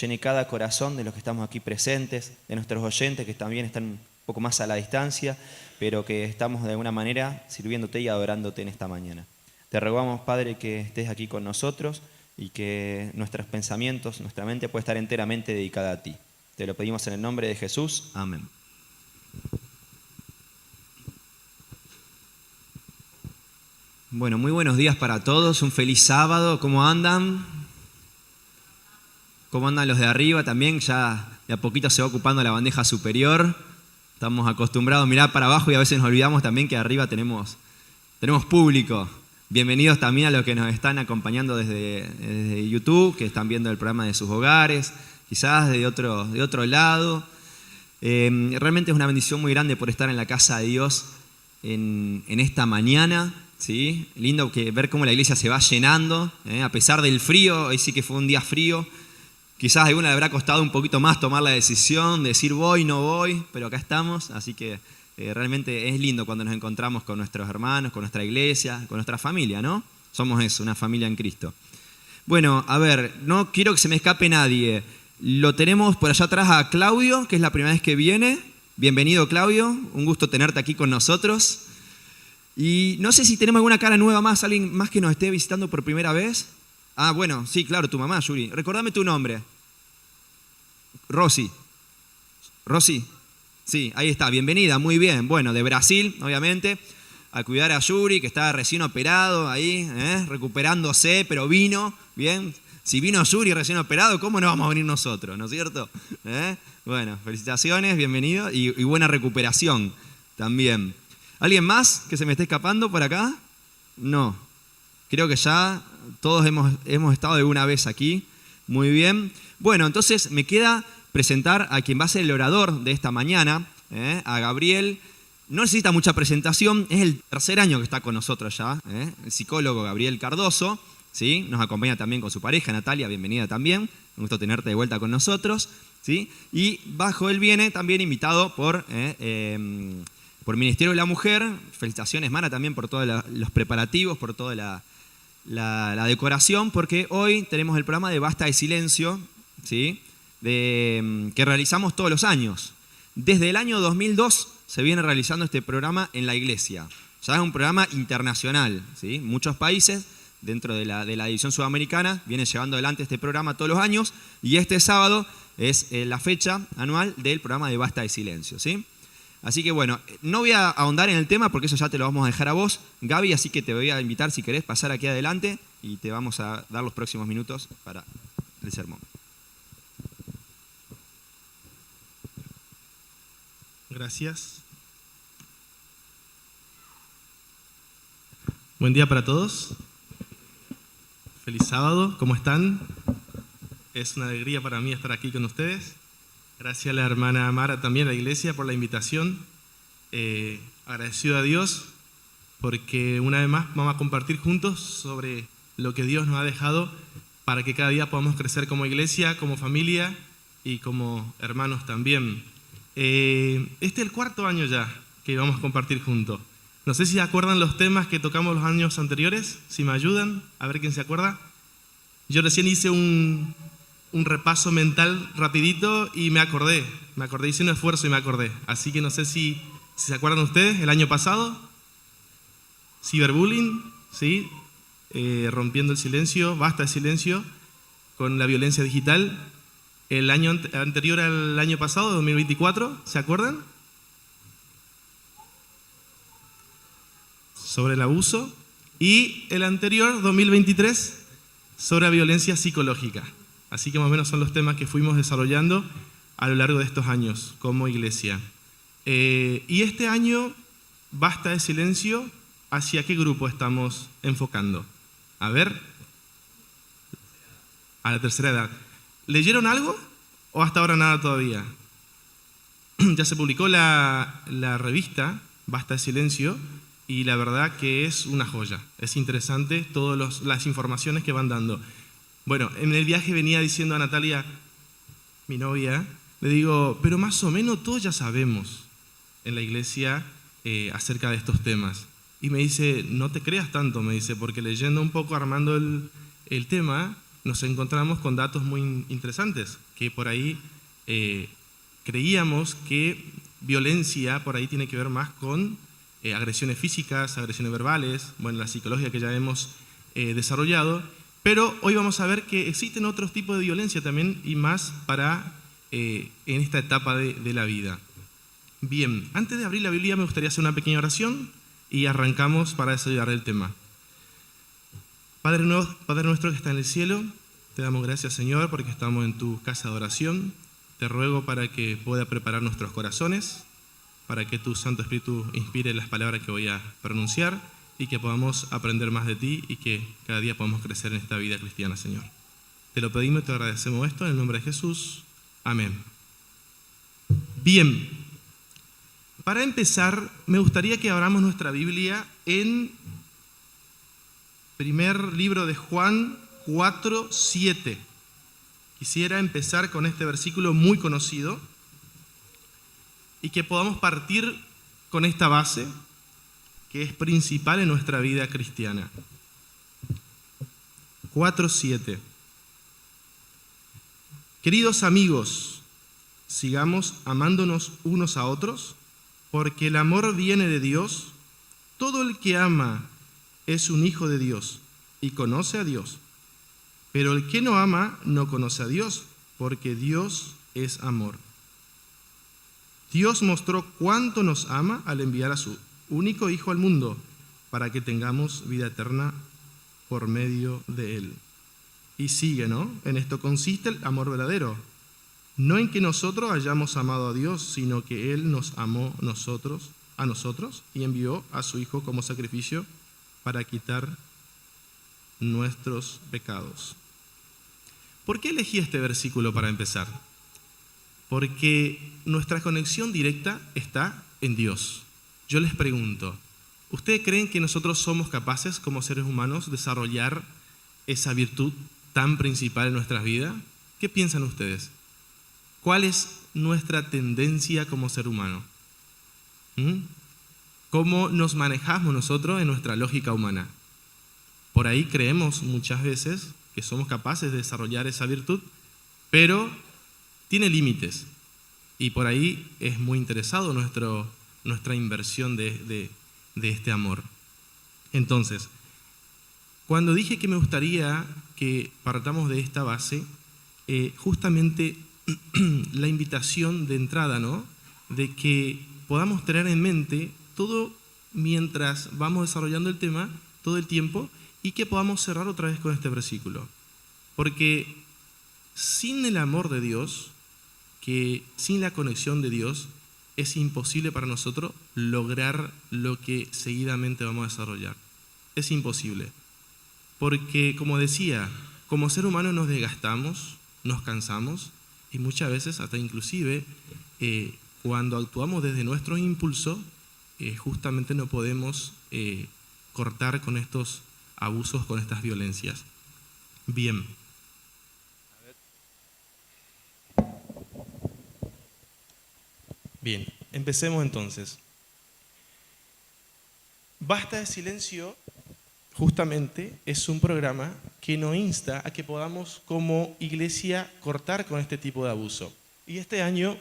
llene cada corazón de los que estamos aquí presentes, de nuestros oyentes que también están un poco más a la distancia, pero que estamos de alguna manera sirviéndote y adorándote en esta mañana. Te rogamos, Padre, que estés aquí con nosotros y que nuestros pensamientos, nuestra mente pueda estar enteramente dedicada a ti. Te lo pedimos en el nombre de Jesús. Amén. Bueno, muy buenos días para todos, un feliz sábado. ¿Cómo andan? ¿Cómo andan los de arriba también? Ya de a poquito se va ocupando la bandeja superior. Estamos acostumbrados a mirar para abajo y a veces nos olvidamos también que arriba tenemos público. Bienvenidos también a los que nos están acompañando desde YouTube, que están viendo el programa de sus hogares, quizás de otro lado. Realmente es una bendición muy grande por estar en la casa de Dios en esta mañana. ¿Sí? Lindo ver cómo la iglesia se va llenando, a pesar del frío. Hoy sí que fue un día frío. Quizás a alguna le habrá costado un poquito más tomar la decisión de decir voy, no voy, pero acá estamos. Así que realmente es lindo cuando nos encontramos con nuestros hermanos, con nuestra iglesia, con nuestra familia, ¿no? Somos eso, una familia en Cristo. Bueno, a ver, no quiero que se me escape nadie. Lo tenemos por allá atrás a Claudio, que es la primera vez que viene. Bienvenido, Claudio. Un gusto tenerte aquí con nosotros. Y no sé si tenemos alguna cara nueva más, alguien más que nos esté visitando por primera vez. Ah, bueno, sí, claro, tu mamá, Yuri. Recordame tu nombre. Rosy. Rosy. Sí, ahí está, bienvenida, muy bien. Bueno, de Brasil, obviamente, a cuidar a Yuri, que está recién operado ahí, recuperándose, pero vino, bien. Si vino Yuri recién operado, ¿cómo no vamos a venir nosotros, no es cierto? Bueno, felicitaciones, bienvenido y buena recuperación también. ¿Alguien más que se me esté escapando por acá? No. Creo que ya todos hemos estado de una vez aquí. Muy bien. Bueno, entonces me queda presentar a quien va a ser el orador de esta mañana, a Gabriel. No necesita mucha presentación, es el tercer año que está con nosotros ya, el psicólogo Gabriel Cardoso, ¿sí? Nos acompaña también con su pareja, Natalia, bienvenida también. Un gusto tenerte de vuelta con nosotros, ¿sí? Y bajo él viene también invitado por Ministerio de la Mujer. Felicitaciones, Mara, también por todos los preparativos, por toda la decoración, porque hoy tenemos el programa de Basta de Silencio, ¿sí? Que realizamos todos los años. Desde el año 2002 se viene realizando este programa en la iglesia. Ya es un programa internacional, ¿sí? Muchos países dentro de la división sudamericana vienen llevando adelante este programa todos los años y este sábado es la fecha anual del programa de Basta de Silencio, ¿sí? Así que bueno, no voy a ahondar en el tema porque eso ya te lo vamos a dejar a vos, Gaby, así que te voy a invitar si querés pasar aquí adelante y te vamos a dar los próximos minutos para el sermón. Gracias. Buen día para todos. Feliz sábado, ¿cómo están? Es una alegría para mí estar aquí con ustedes. Gracias a la hermana Mara también, a la iglesia, por la invitación. Agradecido a Dios porque una vez más vamos a compartir juntos sobre lo que Dios nos ha dejado para que cada día podamos crecer como iglesia, como familia y como hermanos también. Este es el cuarto año ya que vamos a compartir juntos. No sé si se acuerdan los temas que tocamos los años anteriores, si me ayudan, a ver quién se acuerda. Yo recién hice un repaso mental rapidito y me acordé, hice un esfuerzo y me acordé. Así que no sé si se acuerdan ustedes, el año pasado, ciberbullying, ¿sí? Rompiendo el silencio, basta de silencio, con la violencia digital. El año anterior al año pasado, 2024, ¿se acuerdan? Sobre el abuso. Y el anterior, 2023, sobre la violencia psicológica. Así que más o menos son los temas que fuimos desarrollando a lo largo de estos años como iglesia. Y este año, Basta de Silencio, ¿hacia qué grupo estamos enfocando? A ver, a la tercera edad. ¿Leyeron algo o hasta ahora nada todavía? Ya se publicó la revista Basta de Silencio y la verdad que es una joya. Es interesante todas las informaciones que van dando. Bueno, en el viaje venía diciendo a Natalia, mi novia, le digo, pero más o menos todos ya sabemos en la iglesia acerca de estos temas. Y me dice, no te creas tanto, me dice, porque leyendo un poco, armando el tema, nos encontramos con datos muy interesantes, que por ahí creíamos que violencia por ahí tiene que ver más con agresiones físicas, agresiones verbales, bueno, la psicología que ya hemos desarrollado, pero hoy vamos a ver que existen otros tipos de violencia también y más para en esta etapa de la vida. Bien, antes de abrir la Biblia me gustaría hacer una pequeña oración y arrancamos para desarrollar el tema. Padre nuestro que está en el cielo, te damos gracias, Señor, porque estamos en tu casa de oración. Te ruego para que pueda preparar nuestros corazones, para que tu Santo Espíritu inspire las palabras que voy a pronunciar y que podamos aprender más de ti y que cada día podamos crecer en esta vida cristiana, Señor. Te lo pedimos y te agradecemos esto en el nombre de Jesús. Amén. Bien, para empezar, me gustaría que abramos nuestra Biblia en primer libro de Juan 4:7. Quisiera empezar con este versículo muy conocido y que podamos partir con esta base que es principal en nuestra vida cristiana. 4:7. Queridos amigos, sigamos amándonos unos a otros, porque el amor viene de Dios. Todo el que ama es un hijo de Dios y conoce a Dios. Pero el que no ama no conoce a Dios, porque Dios es amor. Dios mostró cuánto nos ama al enviar a su único Hijo al mundo, para que tengamos vida eterna por medio de Él. Y sigue, ¿no? En esto consiste el amor verdadero. No en que nosotros hayamos amado a Dios, sino que Él nos amó a nosotros y envió a su Hijo como sacrificio para quitar nuestros pecados. ¿Por qué elegí este versículo para empezar? Porque nuestra conexión directa está en Dios. Yo les pregunto, ¿ustedes creen que nosotros somos capaces como seres humanos de desarrollar esa virtud tan principal en nuestras vidas? ¿Qué piensan ustedes? ¿Cuál es nuestra tendencia como ser humano? ¿Cómo nos manejamos nosotros en nuestra lógica humana? Por ahí creemos muchas veces que somos capaces de desarrollar esa virtud, pero tiene límites. Y por ahí es muy interesado nuestra inversión de este amor. Entonces, cuando dije que me gustaría que partamos de esta base, justamente la invitación de entrada, ¿no? De que podamos tener en mente todo mientras vamos desarrollando el tema, todo el tiempo, y que podamos cerrar otra vez con este versículo. Porque sin el amor de Dios, sin la conexión de Dios, es imposible para nosotros lograr lo que seguidamente vamos a desarrollar. Es imposible. Porque, como decía, como ser humano nos desgastamos, nos cansamos, y muchas veces, hasta inclusive, cuando actuamos desde nuestro impulso, justamente no podemos cortar con estos abusos, con estas violencias. Bien. Bien, empecemos entonces. Basta de Silencio, justamente, es un programa que nos insta a que podamos como iglesia cortar con este tipo de abuso. Y este año,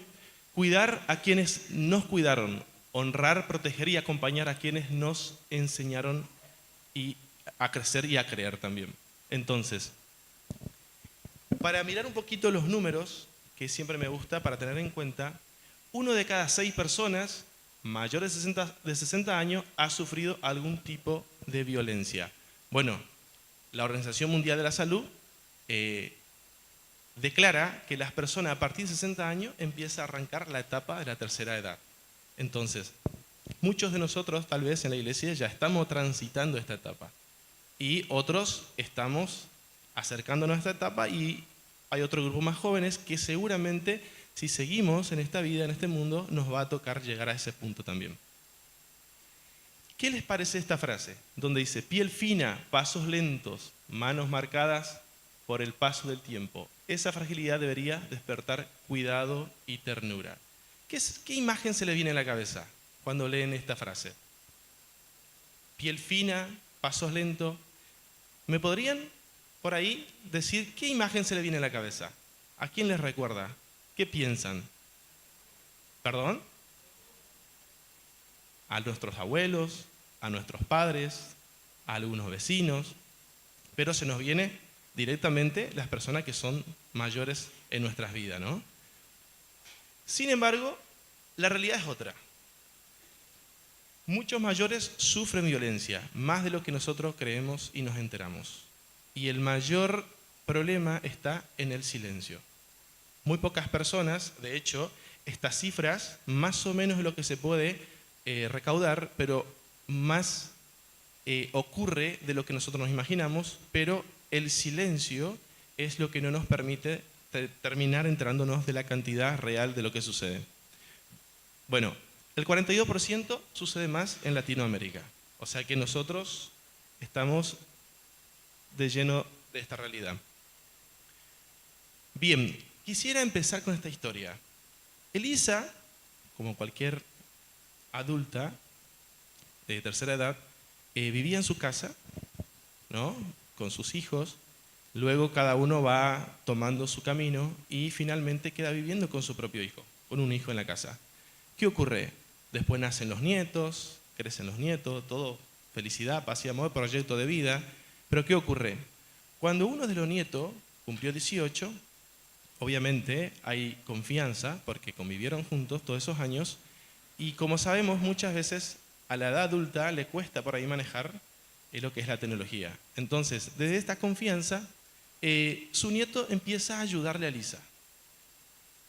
cuidar a quienes nos cuidaron, honrar, proteger y acompañar a quienes nos enseñaron a crecer y a creer también. Entonces, para mirar un poquito los números, que siempre me gusta para tener en cuenta, 1 de cada 6 personas mayores de 60 años ha sufrido algún tipo de violencia. Bueno, la Organización Mundial de la Salud declara que las personas a partir de 60 años empieza a arrancar la etapa de la tercera edad. Entonces, muchos de nosotros tal vez en la iglesia ya estamos transitando esta etapa y otros estamos acercándonos a esta etapa y hay otro grupo más jóvenes que seguramente si seguimos en esta vida, en este mundo, nos va a tocar llegar a ese punto también. ¿Qué les parece esta frase? Donde dice, piel fina, pasos lentos, manos marcadas por el paso del tiempo. Esa fragilidad debería despertar cuidado y ternura. ¿Qué imagen se les viene a la cabeza cuando leen esta frase? Piel fina, pasos lentos. ¿Me podrían por ahí decir qué imagen se le viene a la cabeza. ¿A quién les recuerda? ¿Qué piensan? ¿Perdón? A nuestros abuelos, a nuestros padres, a algunos vecinos, pero se nos viene directamente las personas que son mayores en nuestras vidas, ¿no? Sin embargo, la realidad es otra. Muchos mayores sufren violencia, más de lo que nosotros creemos y nos enteramos. Y el mayor problema está en el silencio. Muy pocas personas, de hecho, estas cifras, más o menos es lo que se puede recaudar, pero más ocurre de lo que nosotros nos imaginamos, pero el silencio es lo que no nos permite terminar enterándonos de la cantidad real de lo que sucede. Bueno, el 42% sucede más en Latinoamérica, o sea que nosotros estamos de lleno de esta realidad. Bien, quisiera empezar con esta historia. Elisa, como cualquier adulta de tercera edad, vivía en su casa, ¿no?, con sus hijos. Luego cada uno va tomando su camino y finalmente queda viviendo con su propio hijo, con un hijo en la casa. ¿Qué ocurre? Después nacen los nietos, crecen los nietos, todo felicidad, paz y amor, proyecto de vida. Pero ¿qué ocurre? Cuando uno de los nietos cumplió 18, obviamente hay confianza porque convivieron juntos todos esos años y como sabemos muchas veces a la edad adulta le cuesta por ahí manejar lo que es la tecnología. Entonces, desde esta confianza, su nieto empieza a ayudarle a Elisa.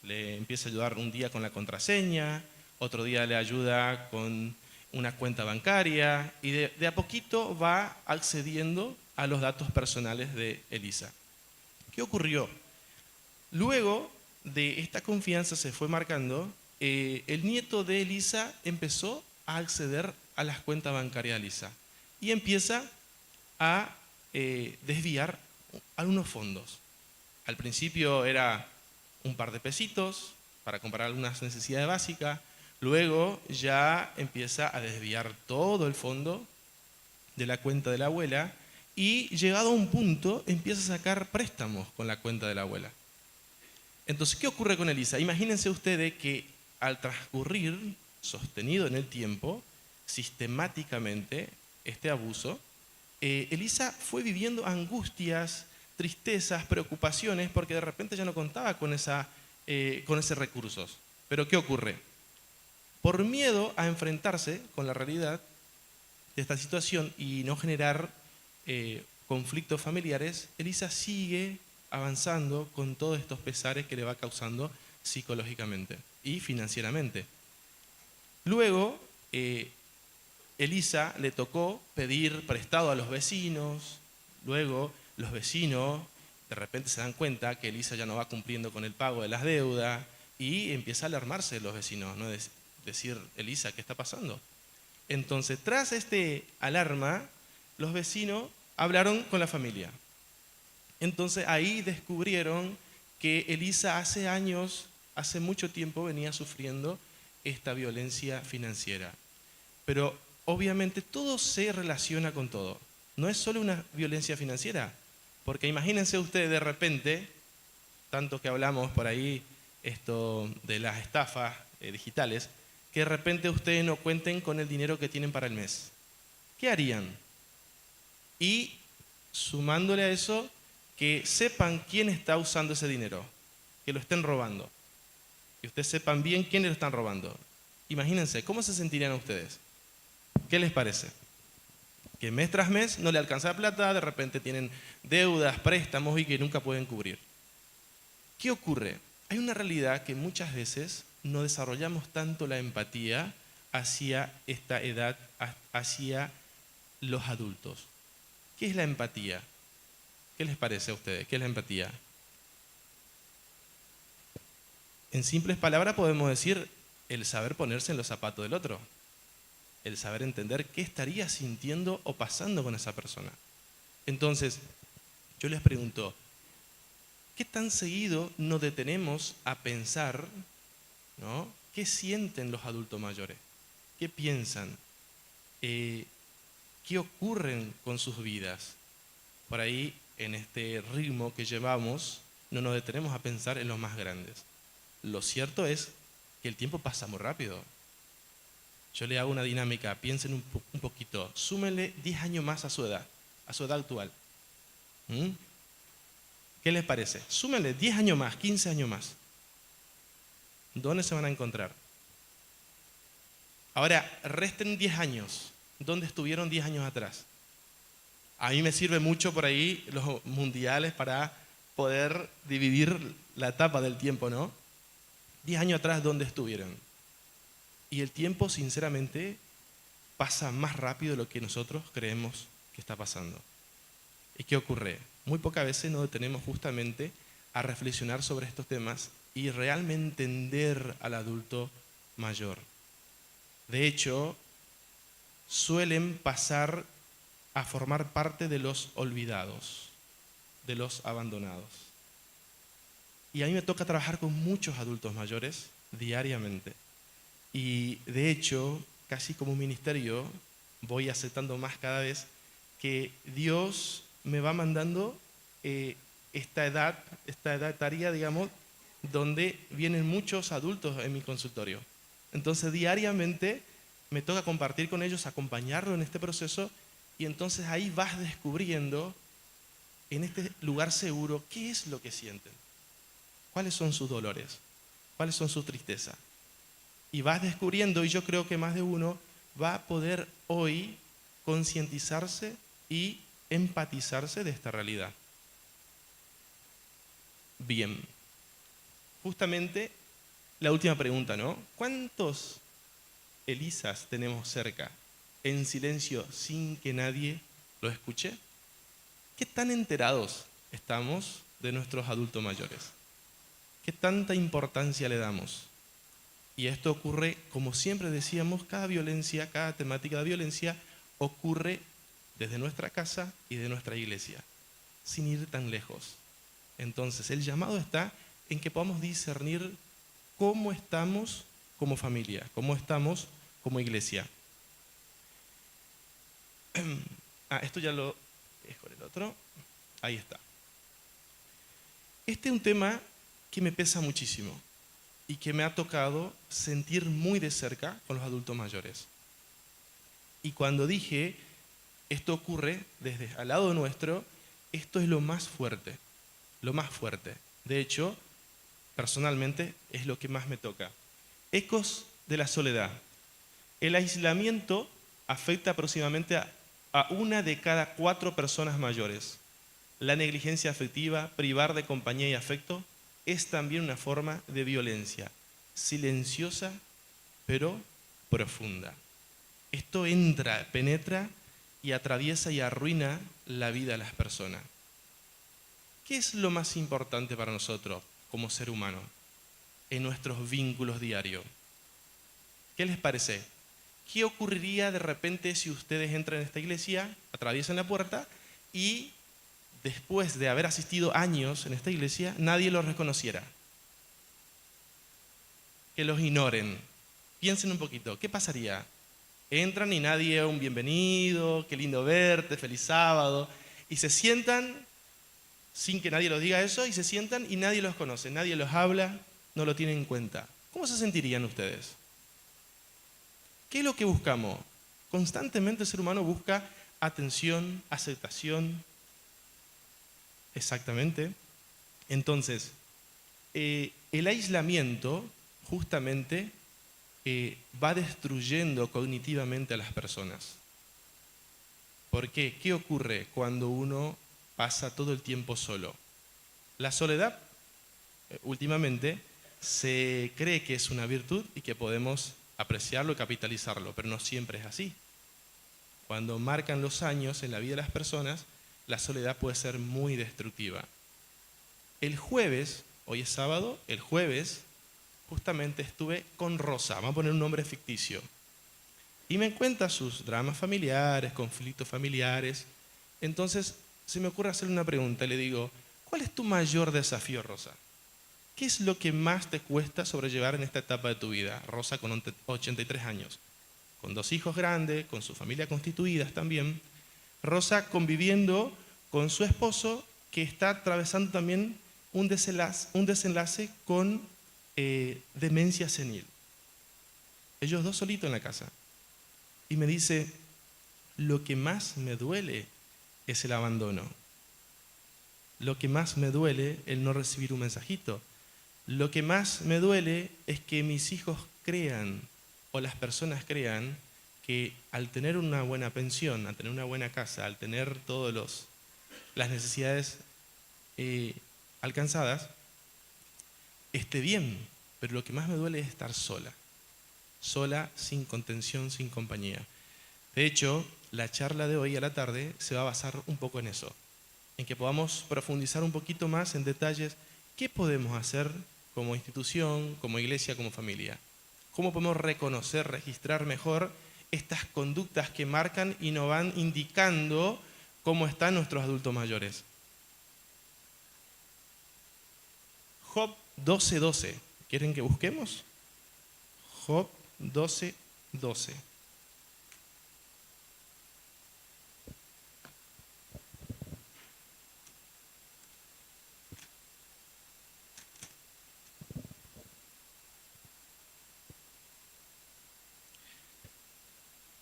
Le empieza a ayudar un día con la contraseña, otro día le ayuda con una cuenta bancaria y de a poquito va accediendo a los datos personales de Elisa. ¿Qué ocurrió? Luego de esta confianza se fue marcando, el nieto de Elisa empezó a acceder a las cuentas bancarias de Elisa y empieza a desviar algunos fondos. Al principio era un par de pesitos para comprar algunas necesidades básicas, luego ya empieza a desviar todo el fondo de la cuenta de la abuela y llegado a un punto empieza a sacar préstamos con la cuenta de la abuela. Entonces, ¿qué ocurre con Elisa? Imagínense ustedes que al transcurrir, sostenido en el tiempo, sistemáticamente este abuso, Elisa fue viviendo angustias, tristezas, preocupaciones, porque de repente ya no contaba con esos recursos. Pero ¿qué ocurre? Por miedo a enfrentarse con la realidad de esta situación y no generar conflictos familiares, Elisa sigue avanzando con todos estos pesares que le va causando psicológicamente y financieramente. Luego, Elisa le tocó pedir prestado a los vecinos, luego los vecinos de repente se dan cuenta que Elisa ya no va cumpliendo con el pago de las deudas y empieza a alarmarse los vecinos, ¿no? Decir, Elisa, ¿qué está pasando? Entonces, tras este alarma, los vecinos hablaron con la familia. Entonces ahí descubrieron que Elisa hace años, hace mucho tiempo venía sufriendo esta violencia financiera. Pero obviamente todo se relaciona con todo. No es solo una violencia financiera, porque imagínense ustedes de repente, tanto que hablamos por ahí esto de las estafas digitales, que de repente ustedes no cuenten con el dinero que tienen para el mes. ¿Qué harían? Y sumándole a eso, que sepan quién está usando ese dinero, que lo estén robando. Que ustedes sepan bien quiénes lo están robando. Imagínense, ¿cómo se sentirían ustedes? ¿Qué les parece? Que mes tras mes no le alcanza la plata, de repente tienen deudas, préstamos y que nunca pueden cubrir. ¿Qué ocurre? Hay una realidad que muchas veces no desarrollamos tanto la empatía hacia esta edad, hacia los adultos. ¿Qué es la empatía? ¿Qué les parece a ustedes? ¿Qué es la empatía? En simples palabras podemos decir el saber ponerse en los zapatos del otro, el saber entender qué estaría sintiendo o pasando con esa persona. Entonces, yo les pregunto, ¿qué tan seguido nos detenemos a pensar, ¿no?, qué sienten los adultos mayores? ¿Qué piensan? ¿Qué ocurren con sus vidas? Por ahí en este ritmo que llevamos, no nos detenemos a pensar en los más grandes. Lo cierto es que el tiempo pasa muy rápido. Yo le hago una dinámica, piensen un poquito, súmenle 10 años más a su edad actual. ¿Mm? ¿Qué les parece? Súmenle 10 años más, 15 años más. ¿Dónde se van a encontrar? Ahora, resten 10 años. ¿Dónde estuvieron 10 años atrás? A mí me sirve mucho por ahí los mundiales para poder dividir la etapa del tiempo, ¿no? 10 años atrás, ¿dónde estuvieron? Y el tiempo, sinceramente, pasa más rápido de lo que nosotros creemos que está pasando. ¿Y qué ocurre? Muy pocas veces nos detenemos justamente a reflexionar sobre estos temas y realmente entender al adulto mayor. De hecho, suelen pasar a formar parte de los olvidados, de los abandonados. Y a mí me toca trabajar con muchos adultos mayores diariamente. Y de hecho, casi como un ministerio, voy aceptando más cada vez que Dios me va mandando esta edad etaria, digamos, donde vienen muchos adultos en mi consultorio. Entonces, diariamente me toca compartir con ellos, acompañarlos en este proceso, y entonces ahí vas descubriendo, en este lugar seguro, qué es lo que sienten, cuáles son sus dolores, cuáles son sus tristezas. Y vas descubriendo, y yo creo que más de uno va a poder hoy concientizarse y empatizarse de esta realidad. Bien, justamente la última pregunta, ¿no? ¿Cuántos Elisas tenemos cerca, en silencio, sin que nadie lo escuche? ¿Qué tan enterados estamos de nuestros adultos mayores? ¿Qué tanta importancia le damos? Y esto ocurre, como siempre decíamos, cada violencia, cada temática de violencia ocurre desde nuestra casa y de nuestra iglesia, sin ir tan lejos. Entonces, el llamado está en que podamos discernir cómo estamos como familia, cómo estamos como iglesia. Esto ya lo es con el otro. Ahí está. Este es un tema que me pesa muchísimo y que me ha tocado sentir muy de cerca con los adultos mayores. Y cuando dije, esto ocurre desde al lado nuestro, esto es lo más fuerte, lo más fuerte. De hecho, personalmente es lo que más me toca. Ecos de la soledad. El aislamiento afecta aproximadamente a 1 de cada 4 personas mayores. La negligencia afectiva, privar de compañía y afecto, es también una forma de violencia, silenciosa pero profunda. Esto entra, penetra y atraviesa y arruina la vida de las personas. ¿Qué es lo más importante para nosotros como ser humano en nuestros vínculos diarios? ¿Qué les parece? ¿Qué ocurriría de repente si ustedes entran en esta iglesia, atraviesan la puerta y después de haber asistido años en esta iglesia, nadie los reconociera? Que los ignoren. Piensen un poquito, ¿qué pasaría? Entran y nadie, un bienvenido, qué lindo verte, feliz sábado, y se sientan sin que nadie los diga eso, y se sientan y nadie los conoce, nadie los habla, no lo tienen en cuenta. ¿Cómo se sentirían ustedes? ¿Qué es lo que buscamos? Constantemente el ser humano busca atención, aceptación. Exactamente. Entonces, el aislamiento justamente va destruyendo cognitivamente a las personas. ¿Por qué? ¿Qué ocurre cuando uno pasa todo el tiempo solo? La soledad, últimamente, se cree que es una virtud y que podemos apreciarlo y capitalizarlo, pero no siempre es así. Cuando marcan los años en la vida de las personas, la soledad puede ser muy destructiva. El jueves, hoy es sábado, el jueves justamente estuve con Rosa, vamos a poner un nombre ficticio, y me cuenta sus dramas familiares, conflictos familiares. Entonces se me ocurre hacerle una pregunta y le digo, ¿cuál es tu mayor desafío, Rosa? ¿Qué es lo que más te cuesta sobrellevar en esta etapa de tu vida? Rosa con 83 años, con 2 hijos grandes, con su familia constituidas también. Rosa conviviendo con su esposo, que está atravesando también un desenlace con demencia senil. Ellos dos solitos en la casa. Y me dice, lo que más me duele es el abandono. Lo que más me duele es el no recibir un mensajito. Lo que más me duele es que mis hijos crean, o las personas crean, que al tener una buena pensión, al tener una buena casa, al tener todas las necesidades alcanzadas, esté bien. Pero lo que más me duele es estar sola. Sola, sin contención, sin compañía. De hecho, la charla de hoy a la tarde se va a basar un poco en eso, en que podamos profundizar un poquito más en detalles qué podemos hacer como institución, como iglesia, como familia. Cómo podemos reconocer, registrar mejor estas conductas que marcan y nos van indicando cómo están nuestros adultos mayores. Job 12:12. ¿Quieren que busquemos? Job 12:12.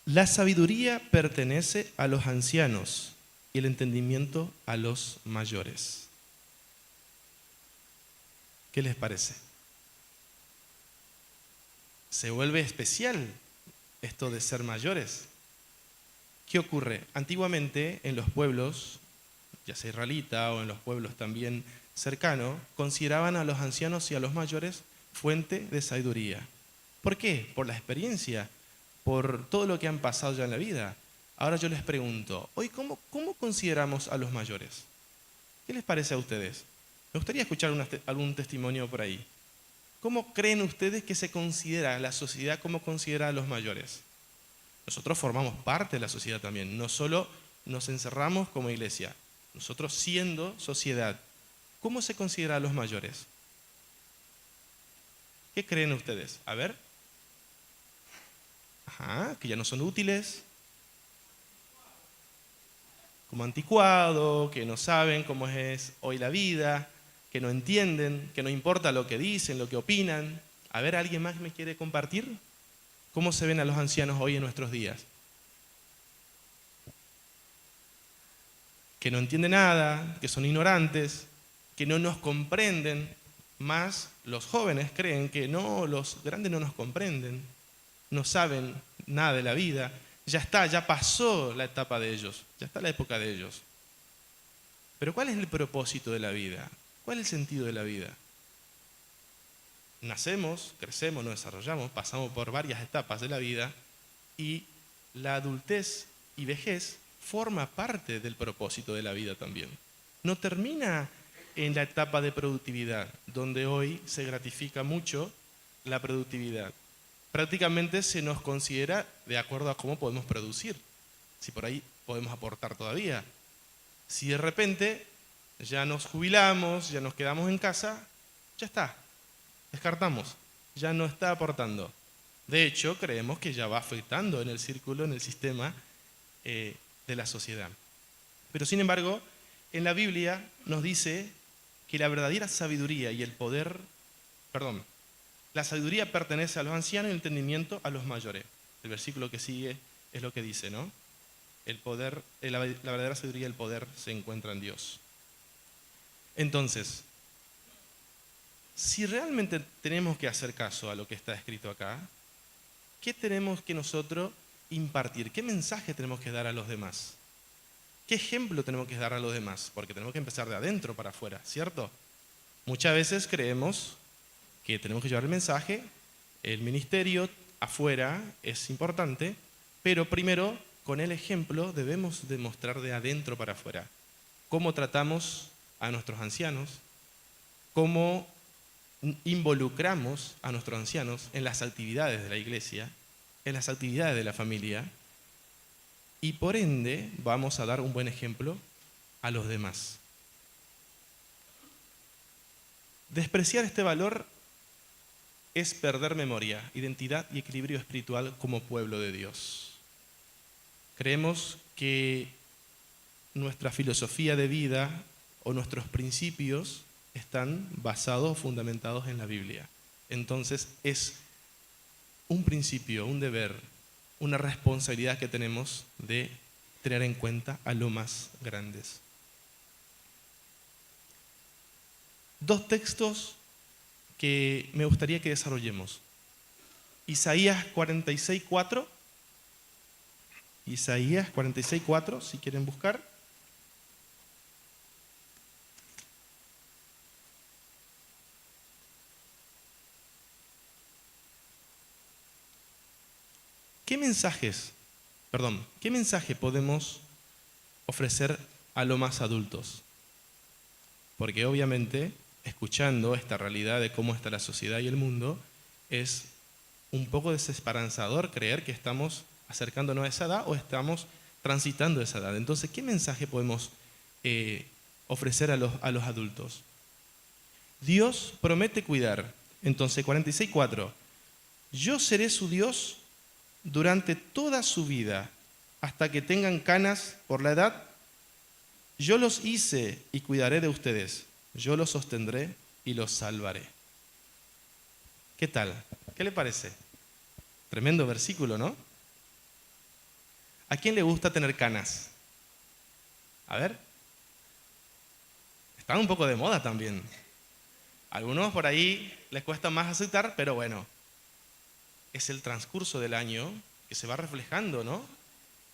La sabiduría pertenece a los ancianos y el entendimiento a los mayores. ¿Qué les parece? Se vuelve especial esto de ser mayores. ¿Qué ocurre? Antiguamente en los pueblos, ya sea israelita o en los pueblos también cercanos, consideraban a los ancianos y a los mayores fuente de sabiduría. ¿Por qué? Por la experiencia, por todo lo que han pasado ya en la vida. Ahora yo les pregunto, hoy ¿cómo consideramos a los mayores? ¿Qué les parece a ustedes? Me gustaría escuchar algún testimonio por ahí. ¿Cómo creen ustedes que se considera la sociedad, cómo considera a los mayores? Nosotros formamos parte de la sociedad también, no solo nos encerramos como iglesia, nosotros siendo sociedad. ¿Cómo se considera a los mayores? ¿Qué creen ustedes? A ver. Ajá, que ya no son útiles. Como anticuado, que no saben cómo es hoy la vida, que no entienden, que no importa lo que dicen, lo que opinan. A ver, ¿alguien más me quiere compartir? ¿Cómo se ven a los ancianos hoy en nuestros días? Que no entienden nada, que son ignorantes, que no nos comprenden. Más los jóvenes creen que no, los grandes no nos comprenden, no saben nada de la vida. Ya está, ya pasó la etapa de ellos, ya está la época de ellos. Pero ¿cuál es el propósito de la vida? ¿Cuál es el sentido de la vida? Nacemos, crecemos, nos desarrollamos, pasamos por varias etapas de la vida y la adultez y vejez forma parte del propósito de la vida también. No termina en la etapa de productividad, donde hoy se gratifica mucho la productividad. Prácticamente se nos considera de acuerdo a cómo podemos producir, si por ahí podemos aportar todavía. Si de repente ya nos jubilamos, ya nos quedamos en casa, ya está, descartamos, ya no está aportando. De hecho, creemos que ya va afectando en el círculo, en el sistema de la sociedad. Pero sin embargo, en la Biblia nos dice que la verdadera sabiduría y el poder, la sabiduría pertenece a los ancianos y el entendimiento a los mayores. El versículo que sigue es lo que dice, ¿no? El poder, la verdadera sabiduría y el poder se encuentran en Dios. Entonces, si realmente tenemos que hacer caso a lo que está escrito acá, ¿qué tenemos que nosotros impartir? ¿Qué mensaje tenemos que dar a los demás? ¿Qué ejemplo tenemos que dar a los demás? Porque tenemos que empezar de adentro para afuera, ¿cierto? Muchas veces creemos que tenemos que llevar el mensaje, el ministerio afuera es importante, pero primero con el ejemplo debemos demostrar de adentro para afuera. ¿Cómo tratamos a nuestros ancianos? ¿Cómo involucramos a nuestros ancianos en las actividades de la iglesia, en las actividades de la familia? Y por ende vamos a dar un buen ejemplo a los demás. Despreciar este valor es perder memoria, identidad y equilibrio espiritual como pueblo de Dios. Creemos que nuestra filosofía de vida o nuestros principios están basados o fundamentados en la Biblia. Entonces es un principio, un deber, una responsabilidad que tenemos de tener en cuenta a los más grandes. Dos textos que me gustaría que desarrollemos. Isaías 46:4. Isaías 46:4, si quieren buscar. ¿Qué mensaje podemos ofrecer a los más adultos? Porque obviamente, escuchando esta realidad de cómo está la sociedad y el mundo, es un poco desesperanzador creer que estamos acercándonos a esa edad o estamos transitando esa edad. Entonces, ¿qué mensaje podemos ofrecer a los adultos? Dios promete cuidar. Entonces, 46:4. Yo seré su Dios durante toda su vida, hasta que tengan canas por la edad. Yo los hice y cuidaré de ustedes. Yo los sostendré y los salvaré. ¿Qué tal? ¿Qué le parece? Tremendo versículo, ¿no? ¿A quién le gusta tener canas? A ver. Están un poco de moda también. A algunos por ahí les cuesta más aceptar, pero bueno. Es el transcurso del año que se va reflejando, ¿no?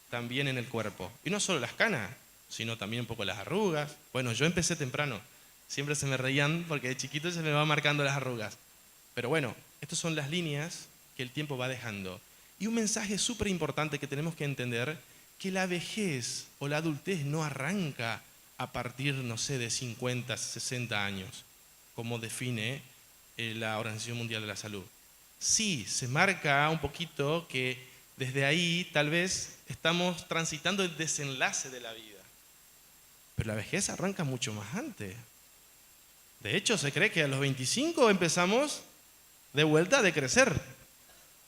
También en el cuerpo. Y no solo las canas, sino también un poco las arrugas. Bueno, yo empecé temprano. Siempre se me reían porque de chiquito se me van marcando las arrugas. Pero bueno, estas son las líneas que el tiempo va dejando. Y un mensaje súper importante que tenemos que entender, que la vejez o la adultez no arranca a partir, no sé, de 50, 60 años, como define la Organización Mundial de la Salud. Sí, se marca un poquito que desde ahí tal vez estamos transitando el desenlace de la vida. Pero la vejez arranca mucho más antes. De hecho, se cree que a los 25 empezamos de vuelta a decrecer.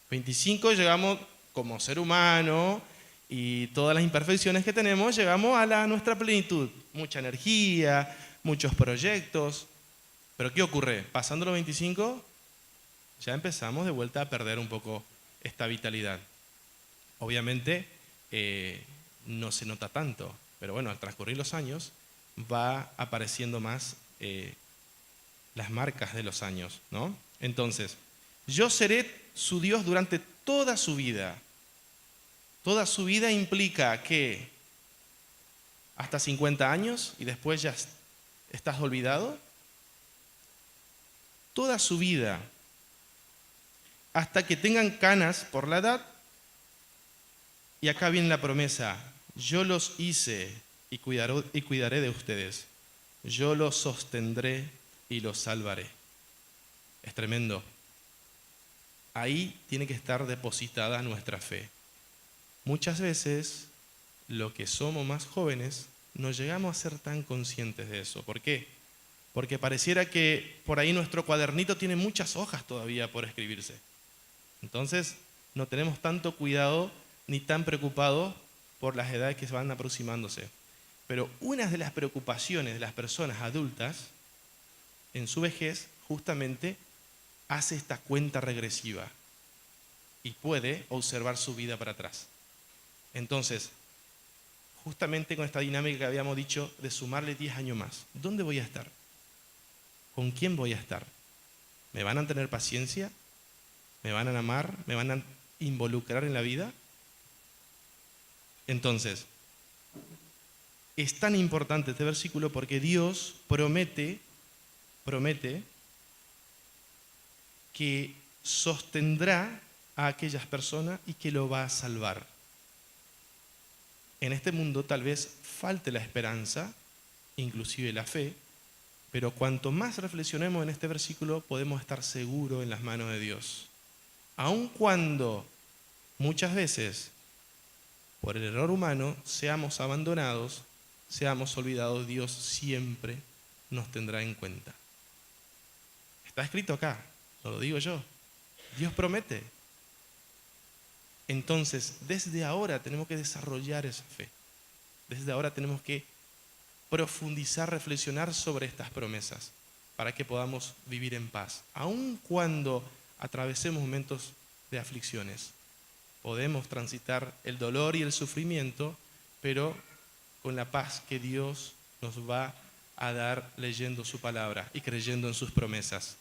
25 llegamos como ser humano y todas las imperfecciones que tenemos, llegamos a nuestra plenitud. Mucha energía, muchos proyectos. Pero ¿qué ocurre? Pasando los 25, ya empezamos de vuelta a perder un poco esta vitalidad. Obviamente no se nota tanto, pero bueno, al transcurrir los años va apareciendo más las marcas de los años, ¿no? Entonces, yo seré su Dios durante toda su vida. Toda su vida implica que hasta 50 años y después ya estás olvidado. Toda su vida, hasta que tengan canas por la edad. Y acá viene la promesa: yo los hice y cuidaré de ustedes. Yo los sostendré y los salvaré. Es tremendo. Ahí tiene que estar depositada nuestra fe. Muchas veces, los que somos más jóvenes, no llegamos a ser tan conscientes de eso. ¿Por qué? Porque pareciera que por ahí nuestro cuadernito tiene muchas hojas todavía por escribirse. Entonces, no tenemos tanto cuidado ni tan preocupados por las edades que se van aproximándose. Pero una de las preocupaciones de las personas adultas en su vejez justamente hace esta cuenta regresiva y puede observar su vida para atrás. Entonces, justamente con esta dinámica que habíamos dicho de sumarle 10 años más, ¿dónde voy a estar? ¿Con quién voy a estar? ¿Me van a tener paciencia? ¿Me van a amar? ¿Me van a involucrar en la vida? Entonces, es tan importante este versículo porque Dios promete que sostendrá a aquellas personas y que lo va a salvar. En este mundo tal vez falte la esperanza, inclusive la fe, pero cuanto más reflexionemos en este versículo, podemos estar seguros en las manos de Dios. Aun cuando muchas veces, por el error humano, seamos abandonados, seamos olvidados, Dios siempre nos tendrá en cuenta. Está escrito acá, no lo digo yo. Dios promete. Entonces, desde ahora tenemos que desarrollar esa fe. desde ahora tenemos que profundizar, reflexionar sobre estas promesas para que podamos vivir en paz. Aun cuando atravesemos momentos de aflicciones, podemos transitar el dolor y el sufrimiento, pero con la paz que Dios nos va a dar leyendo su palabra y creyendo en sus promesas.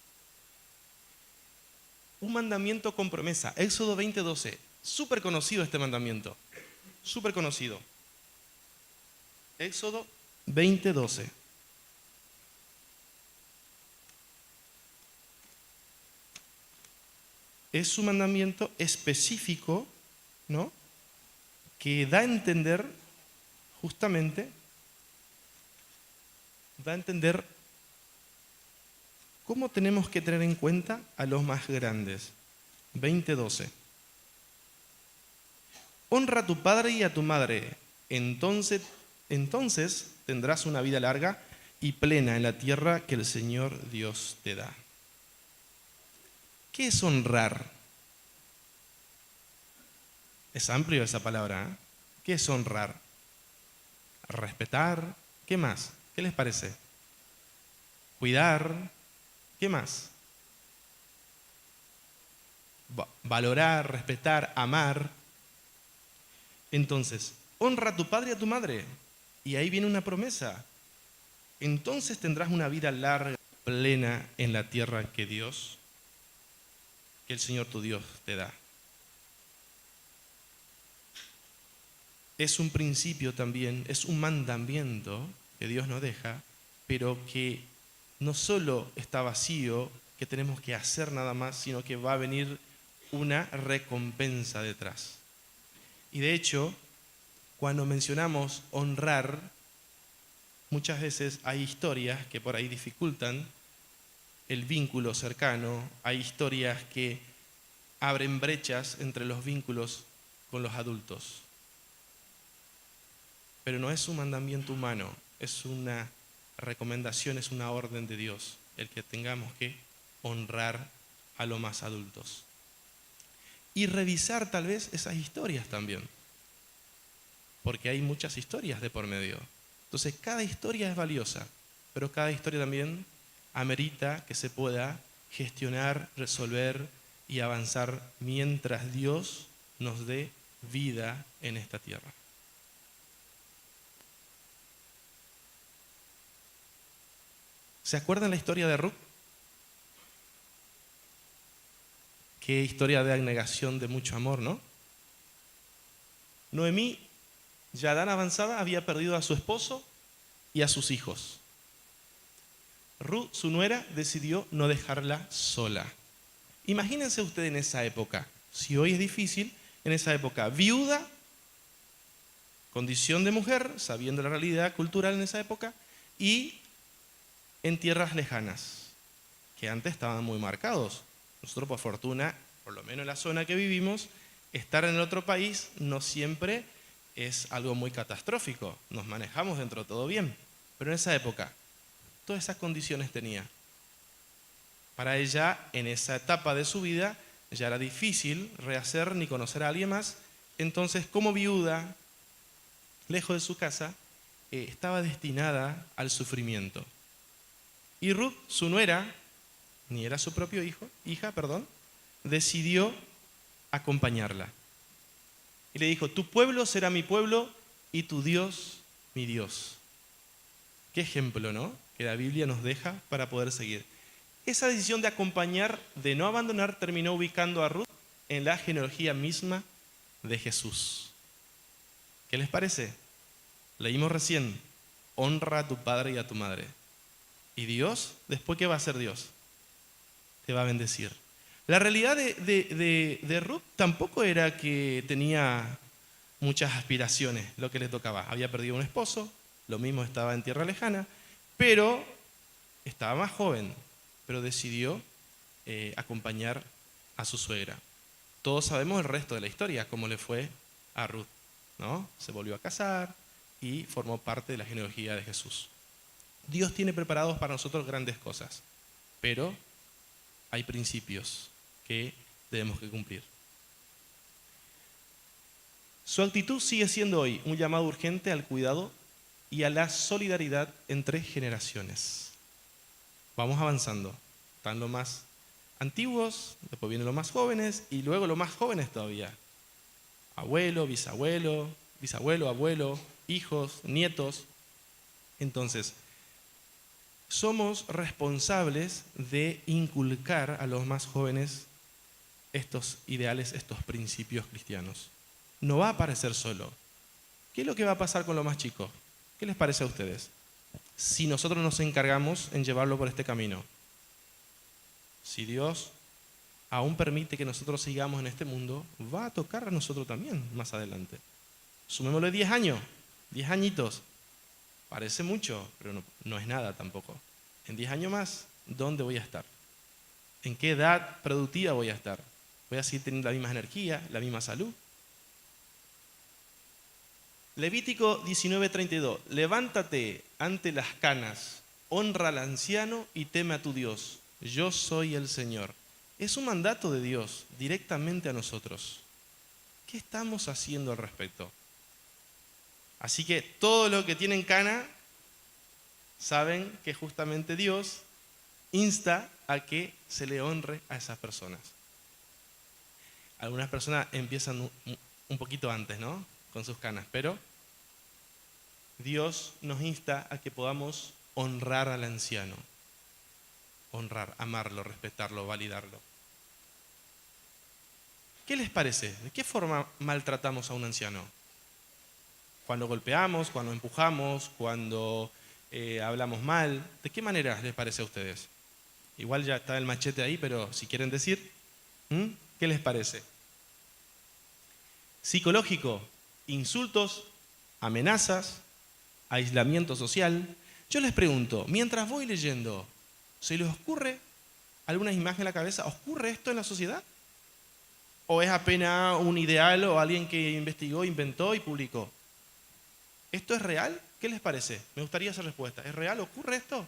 Un mandamiento con promesa, Éxodo 20:12. Súper conocido este mandamiento, súper conocido. Éxodo 20:12. Es un mandamiento específico, ¿no?, que da a entender, justamente, cómo tenemos que tener en cuenta a los más grandes. 20:12. Honra a tu padre y a tu madre, entonces tendrás una vida larga y plena en la tierra que el Señor Dios te da. ¿Qué es honrar? Es amplio esa palabra, ¿eh? ¿Qué es honrar? Respetar. ¿Qué más? ¿Qué les parece? Cuidar. ¿Qué más? Valorar, respetar, amar. Entonces, honra a tu padre y a tu madre. Y ahí viene una promesa. Entonces tendrás una vida larga, plena en la tierra que el Señor tu Dios te da. Es un principio también, es un mandamiento que Dios nos deja, pero que no solo está vacío, que tenemos que hacer nada más, sino que va a venir una recompensa detrás. Y de hecho, cuando mencionamos honrar, muchas veces hay historias que por ahí dificultan el vínculo cercano, hay historias que abren brechas entre los vínculos con los adultos. Pero no es un mandamiento humano, es una recomendación, es una orden de Dios, el que tengamos que honrar a los más adultos. Y revisar tal vez esas historias también, porque hay muchas historias de por medio. Entonces cada historia es valiosa, pero cada historia también amerita que se pueda gestionar, resolver y avanzar mientras Dios nos dé vida en esta tierra. ¿Se acuerdan la historia de Ruth? Qué historia de abnegación, de mucho amor, ¿no? Noemí, ya tan avanzada, había perdido a su esposo y a sus hijos. Ruth, su nuera, decidió no dejarla sola. Imagínense ustedes en esa época, si hoy es difícil, en esa época, viuda, condición de mujer, sabiendo la realidad cultural en esa época, y en tierras lejanas, que antes estaban muy marcados. Nosotros, por fortuna, por lo menos en la zona que vivimos, estar en otro país no siempre es algo muy catastrófico. Nos manejamos dentro de todo bien. Pero en esa época, todas esas condiciones tenía. Para ella, en esa etapa de su vida, ya era difícil rehacer ni conocer a alguien más. Entonces, como viuda, lejos de su casa, estaba destinada al sufrimiento. Y Ruth, su nuera, ni era su propio hija, decidió acompañarla. Y le dijo, tu pueblo será mi pueblo y tu Dios mi Dios. Qué ejemplo, ¿no?, que la Biblia nos deja para poder seguir. Esa decisión de acompañar, de no abandonar, terminó ubicando a Ruth en la genealogía misma de Jesús. ¿Qué les parece? Leímos recién, honra a tu padre y a tu madre. ¿Y Dios? ¿Después qué va a hacer Dios? Te va a bendecir. La realidad de Ruth tampoco era que tenía muchas aspiraciones, lo que le tocaba. Había perdido un esposo, lo mismo estaba en tierra lejana, pero estaba más joven, pero decidió acompañar a su suegra. Todos sabemos el resto de la historia, cómo le fue a Ruth, ¿no? Se volvió a casar y formó parte de la genealogía de Jesús. Dios tiene preparados para nosotros grandes cosas, pero hay principios que debemos que cumplir. Su actitud sigue siendo hoy un llamado urgente al cuidado y a la solidaridad entre generaciones. Vamos avanzando. Están los más antiguos, después vienen los más jóvenes y luego los más jóvenes todavía. Abuelo, bisabuelo, abuelo, hijos, nietos. Entonces, somos responsables de inculcar a los más jóvenes estos ideales, estos principios cristianos. No va a aparecer solo. ¿Qué es lo que va a pasar con los más chicos? ¿Qué les parece a ustedes? Si nosotros nos encargamos en llevarlo por este camino. Si Dios aún permite que nosotros sigamos en este mundo, va a tocar a nosotros también más adelante. Sumémosle 10 años, 10 añitos. Parece mucho, pero no es nada tampoco. En 10 años más, ¿dónde voy a estar? ¿En qué edad productiva voy a estar? ¿Voy a seguir teniendo la misma energía, la misma salud? Levítico 19:32. Levántate ante las canas, honra al anciano y teme a tu Dios. Yo soy el Señor. Es un mandato de Dios directamente a nosotros. ¿Qué estamos haciendo al respecto? Así que todo lo que tienen cana, saben que justamente Dios insta a que se le honre a esas personas. Algunas personas empiezan un poquito antes, ¿no? Con sus canas, pero Dios nos insta a que podamos honrar al anciano. Honrar, amarlo, respetarlo, validarlo. ¿Qué les parece? ¿De qué forma maltratamos a un anciano? Cuando golpeamos, cuando empujamos, cuando hablamos mal. ¿De qué manera les parece a ustedes? Igual ya está el machete ahí, pero si quieren decir, ¿qué les parece? Psicológico, insultos, amenazas, aislamiento social. Yo les pregunto, mientras voy leyendo, ¿se les ocurre alguna imagen en la cabeza? ¿Ocurre esto en la sociedad? ¿O es apenas un ideal o alguien que investigó, inventó y publicó? ¿Esto es real? ¿Qué les parece? Me gustaría esa respuesta. ¿Es real? ¿Ocurre esto?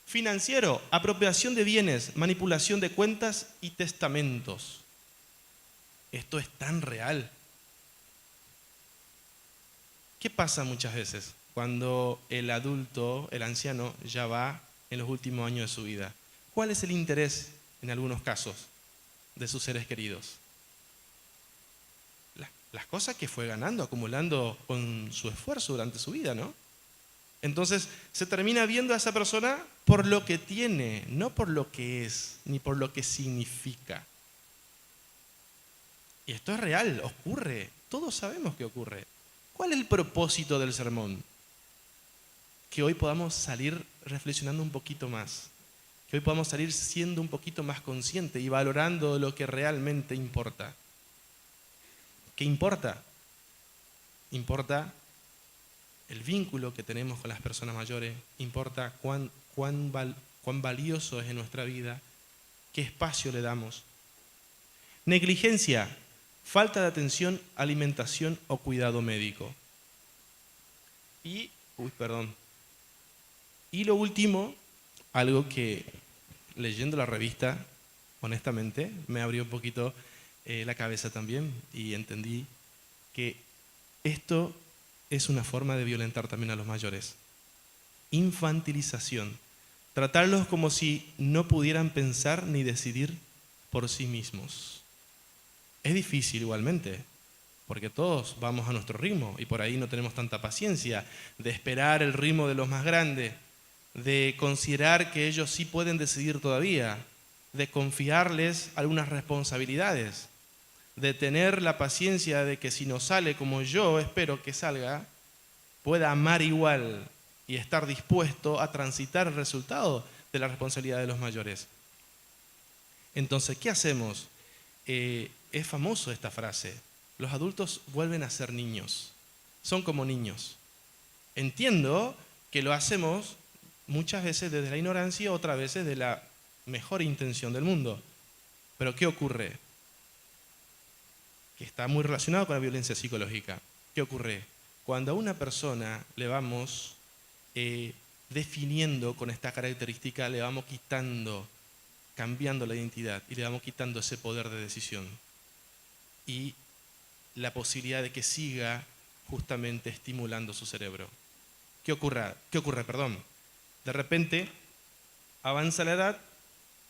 Financiero, apropiación de bienes, manipulación de cuentas y testamentos. ¿Esto es tan real? ¿Qué pasa muchas veces cuando el adulto, el anciano, ya va en los últimos años de su vida? ¿Cuál es el interés, en algunos casos, de sus seres queridos? Las cosas que fue ganando, acumulando con su esfuerzo durante su vida, ¿no? Entonces se termina viendo a esa persona por lo que tiene, no por lo que es, ni por lo que significa. Y esto es real, ocurre, todos sabemos que ocurre. ¿Cuál es el propósito del sermón? Que hoy podamos salir reflexionando un poquito más, que hoy podamos salir siendo un poquito más conscientes y valorando lo que realmente importa. ¿Qué importa? Importa el vínculo que tenemos con las personas mayores, importa cuán valioso es en nuestra vida, qué espacio le damos. Negligencia, falta de atención, alimentación o cuidado médico. Y lo último, algo que leyendo la revista, honestamente, me abrió un poquito la cabeza también y entendí que esto es una forma de violentar también a los mayores. Infantilización. Tratarlos como si no pudieran pensar ni decidir por sí mismos. Es difícil igualmente, porque todos vamos a nuestro ritmo y por ahí no tenemos tanta paciencia de esperar el ritmo de los más grandes, de considerar que ellos sí pueden decidir todavía, de confiarles algunas responsabilidades, de tener la paciencia de que si no sale como yo espero que salga, pueda amar igual y estar dispuesto a transitar el resultado de la responsabilidad de los mayores. Entonces, ¿qué hacemos? Es famoso esta frase. Los adultos vuelven a ser niños. Son como niños. Entiendo que lo hacemos muchas veces desde la ignorancia, otras veces de la mejor intención del mundo. Pero ¿qué ocurre? Que está muy relacionado con la violencia psicológica. ¿Qué ocurre? Cuando a una persona le vamos definiendo con esta característica, le vamos quitando, cambiando la identidad y le vamos quitando ese poder de decisión. Y la posibilidad de que siga justamente estimulando su cerebro. ¿Qué ocurre? De repente avanza la edad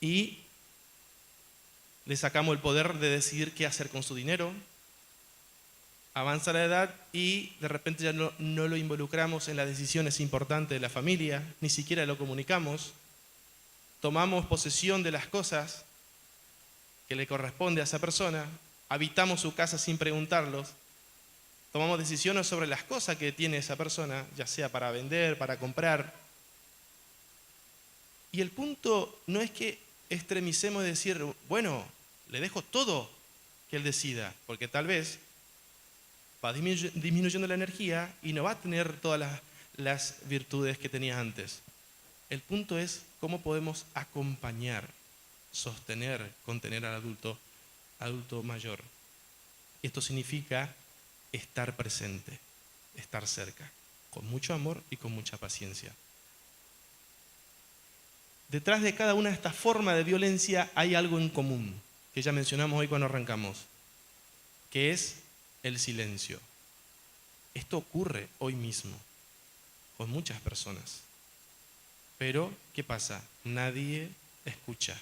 y le sacamos el poder de decidir qué hacer con su dinero. Avanza la edad y de repente ya no lo involucramos en las decisiones importantes de la familia, ni siquiera lo comunicamos. Tomamos posesión de las cosas que le corresponde a esa persona, habitamos su casa sin preguntarlos, tomamos decisiones sobre las cosas que tiene esa persona, ya sea para vender, para comprar. Y el punto no es que extremicemos y decir, bueno, le dejo todo que él decida, porque tal vez va disminuyendo la energía y no va a tener todas las virtudes que tenía antes. El punto es cómo podemos acompañar, sostener, contener al adulto mayor. Esto significa estar presente, estar cerca, con mucho amor y con mucha paciencia. Detrás de cada una de estas formas de violencia hay algo en común, que ya mencionamos hoy cuando arrancamos, que es el silencio. Esto ocurre hoy mismo con muchas personas. Pero, ¿qué pasa? Nadie escucha,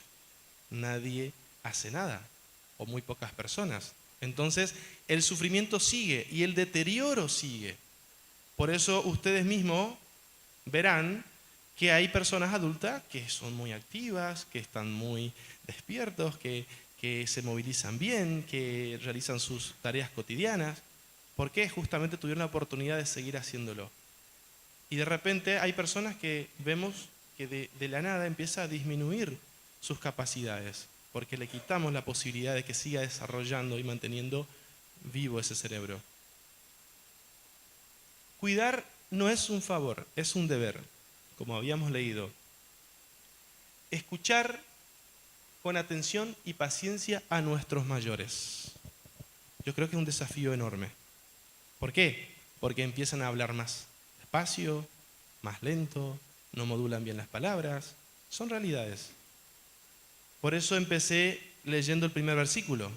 nadie hace nada, o muy pocas personas. Entonces, el sufrimiento sigue y el deterioro sigue. Por eso ustedes mismos verán que hay personas adultas que son muy activas, que están muy despiertos, que se movilizan bien, que realizan sus tareas cotidianas, porque justamente tuvieron la oportunidad de seguir haciéndolo. Y de repente hay personas que vemos que de la nada empieza a disminuir sus capacidades, porque le quitamos la posibilidad de que siga desarrollando y manteniendo vivo ese cerebro. Cuidar no es un favor, es un deber, como habíamos leído. Escuchar con atención y paciencia a nuestros mayores. Yo creo que es un desafío enorme. ¿Por qué? Porque empiezan a hablar más despacio, más lento, no modulan bien las palabras. Son realidades. Por eso empecé leyendo el primer versículo,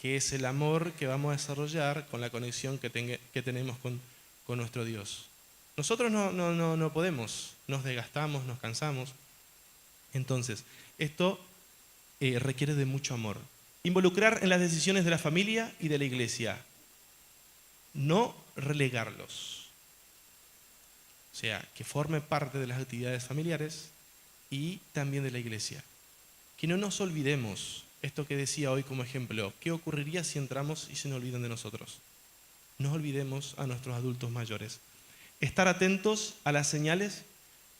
que es el amor que vamos a desarrollar con la conexión que tenemos con nuestro Dios. Nosotros no podemos, nos desgastamos, nos cansamos. Entonces, esto requiere de mucho amor. Involucrar en las decisiones de la familia y de la iglesia. No relegarlos. O sea, que forme parte de las actividades familiares y también de la iglesia. Que no nos olvidemos, esto que decía hoy como ejemplo, ¿qué ocurriría si entramos y se nos olvidan de nosotros? No olvidemos a nuestros adultos mayores. Estar atentos a las señales,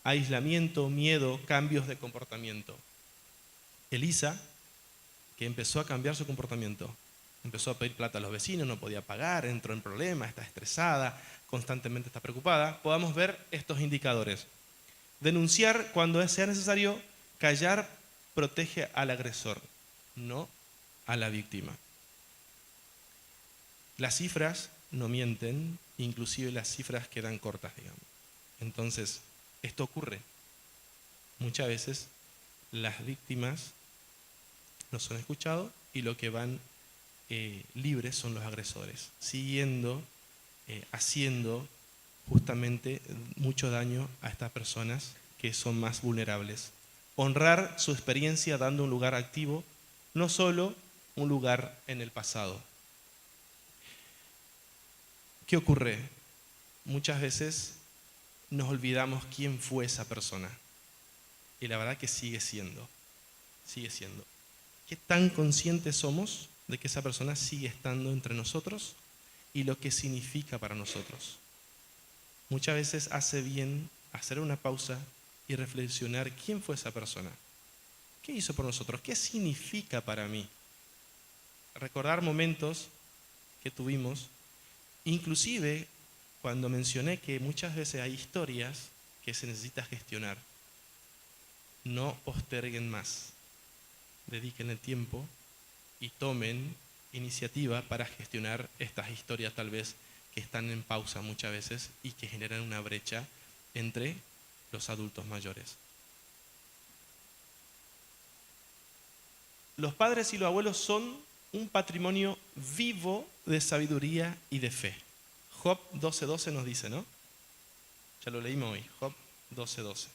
aislamiento, miedo, cambios de comportamiento. Elisa, que empezó a cambiar su comportamiento, empezó a pedir plata a los vecinos, no podía pagar, entró en problemas, está estresada, constantemente está preocupada, podamos ver estos indicadores. Denunciar cuando sea necesario, callar protege al agresor, no a la víctima. Las cifras no mienten, inclusive las cifras quedan cortas, digamos. Entonces, esto ocurre. Muchas veces las víctimas no son escuchadas y lo que van libres son los agresores, siguiendo, haciendo justamente mucho daño a estas personas que son más vulnerables. Honrar su experiencia dando un lugar activo, no solo un lugar en el pasado. ¿Qué ocurre? Muchas veces nos olvidamos quién fue esa persona. Y la verdad que sigue siendo. ¿Qué tan conscientes somos de que esa persona sigue estando entre nosotros y lo que significa para nosotros? Muchas veces hace bien hacer una pausa y reflexionar quién fue esa persona. ¿Qué hizo por nosotros? ¿Qué significa para mí? Recordar momentos que tuvimos, inclusive cuando mencioné que muchas veces hay historias que se necesita gestionar. No posterguen más. Dediquen el tiempo y tomen iniciativa para gestionar estas historias tal vez que están en pausa muchas veces y que generan una brecha entre los adultos mayores. Los padres y los abuelos son un patrimonio vivo de sabiduría y de fe. Job 12:12 nos dice, ¿no? Ya lo leímos hoy, Job 12:12.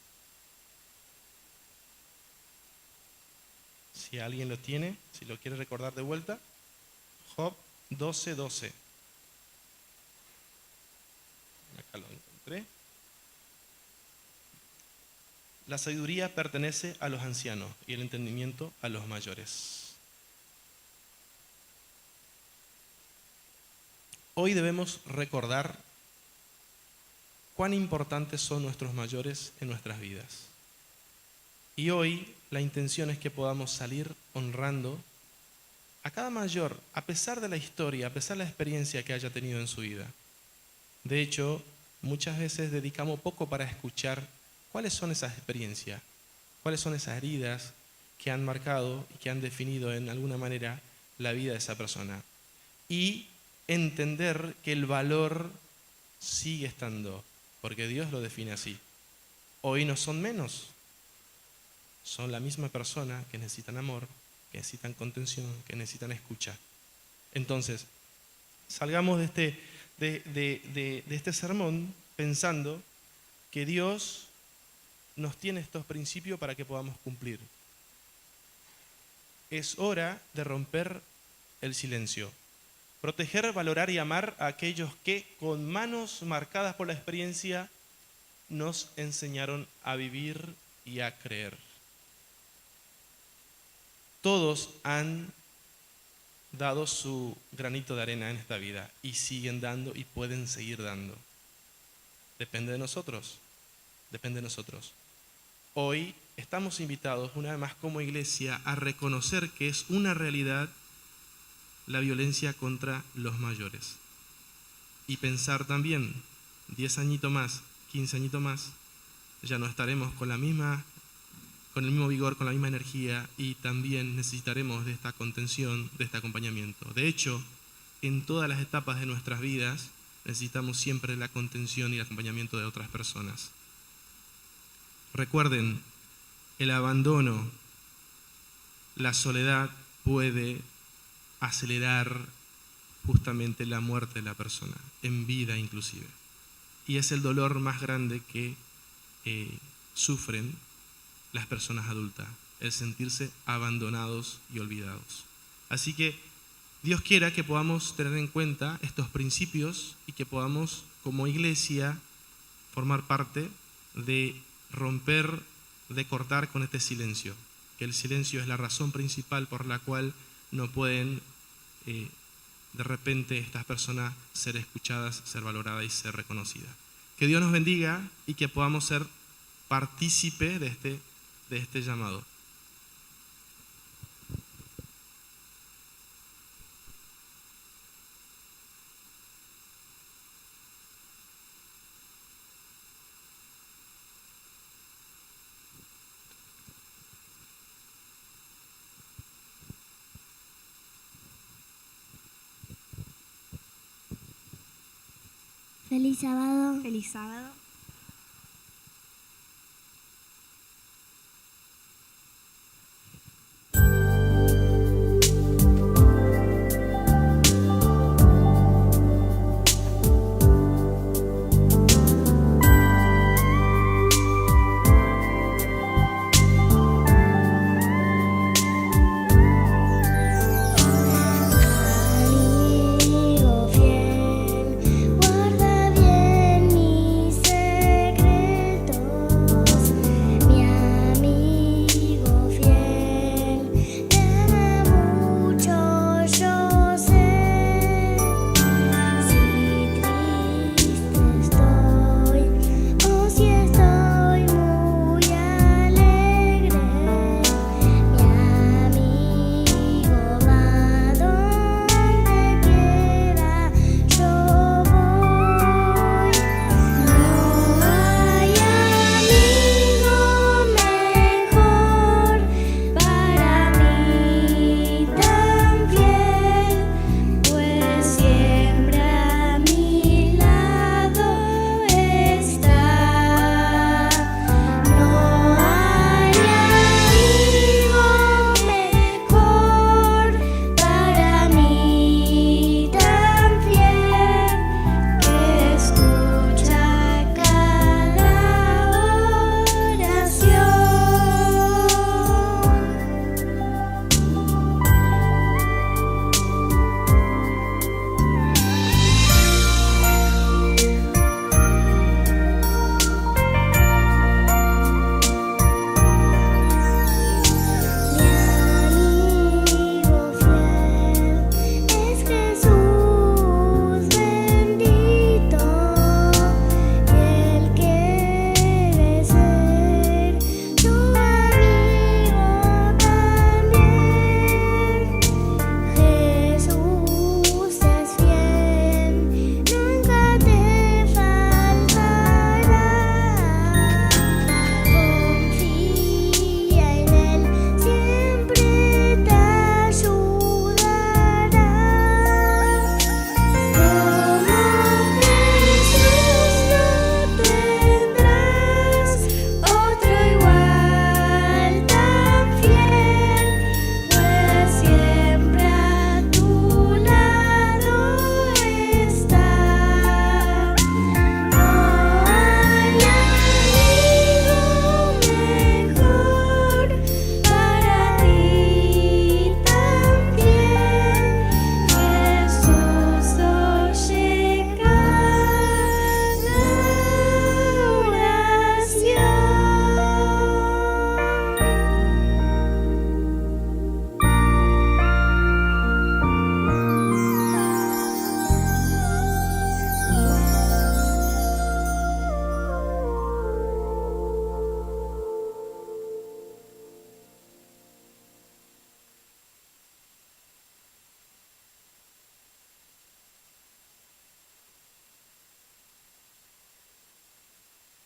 Si alguien lo tiene, si lo quiere recordar de vuelta, Job 12:12. Acá lo encontré. La sabiduría pertenece a los ancianos y el entendimiento a los mayores. Hoy debemos recordar cuán importantes son nuestros mayores en nuestras vidas. Y hoy la intención es que podamos salir honrando a cada mayor, a pesar de la historia, a pesar de la experiencia que haya tenido en su vida. De hecho, muchas veces dedicamos poco para escuchar cuáles son esas experiencias, cuáles son esas heridas que han marcado y que han definido en alguna manera la vida de esa persona. Y entender que el valor sigue estando, porque Dios lo define así. Hoy no son menos, son la misma persona que necesitan amor, que necesitan contención, que necesitan escucha. Entonces, salgamos de este sermón pensando que Dios nos tiene estos principios para que podamos cumplir. Es hora de romper el silencio. Proteger, valorar y amar a aquellos que, con manos marcadas por la experiencia, nos enseñaron a vivir y a creer. Todos han dado su granito de arena en esta vida y siguen dando y pueden seguir dando. Depende de nosotros, depende de nosotros. Hoy estamos invitados una vez más como iglesia a reconocer que es una realidad la violencia contra los mayores. Y pensar también, 10 añitos más, 15 añitos más, ya no estaremos con el mismo vigor, con la misma energía y también necesitaremos de esta contención, de este acompañamiento. De hecho, en todas las etapas de nuestras vidas necesitamos siempre la contención y el acompañamiento de otras personas. Recuerden, el abandono, la soledad puede acelerar justamente la muerte de la persona, en vida inclusive. Y es el dolor más grande que sufren las personas adultas, el sentirse abandonados y olvidados. Así que Dios quiera que podamos tener en cuenta estos principios y que podamos como iglesia formar parte de romper, de cortar con este silencio, que el silencio es la razón principal por la cual no pueden de repente estas personas ser escuchadas, ser valoradas y ser reconocidas. Que Dios nos bendiga y que podamos ser partícipe de este llamado. Feliz sábado. Feliz sábado.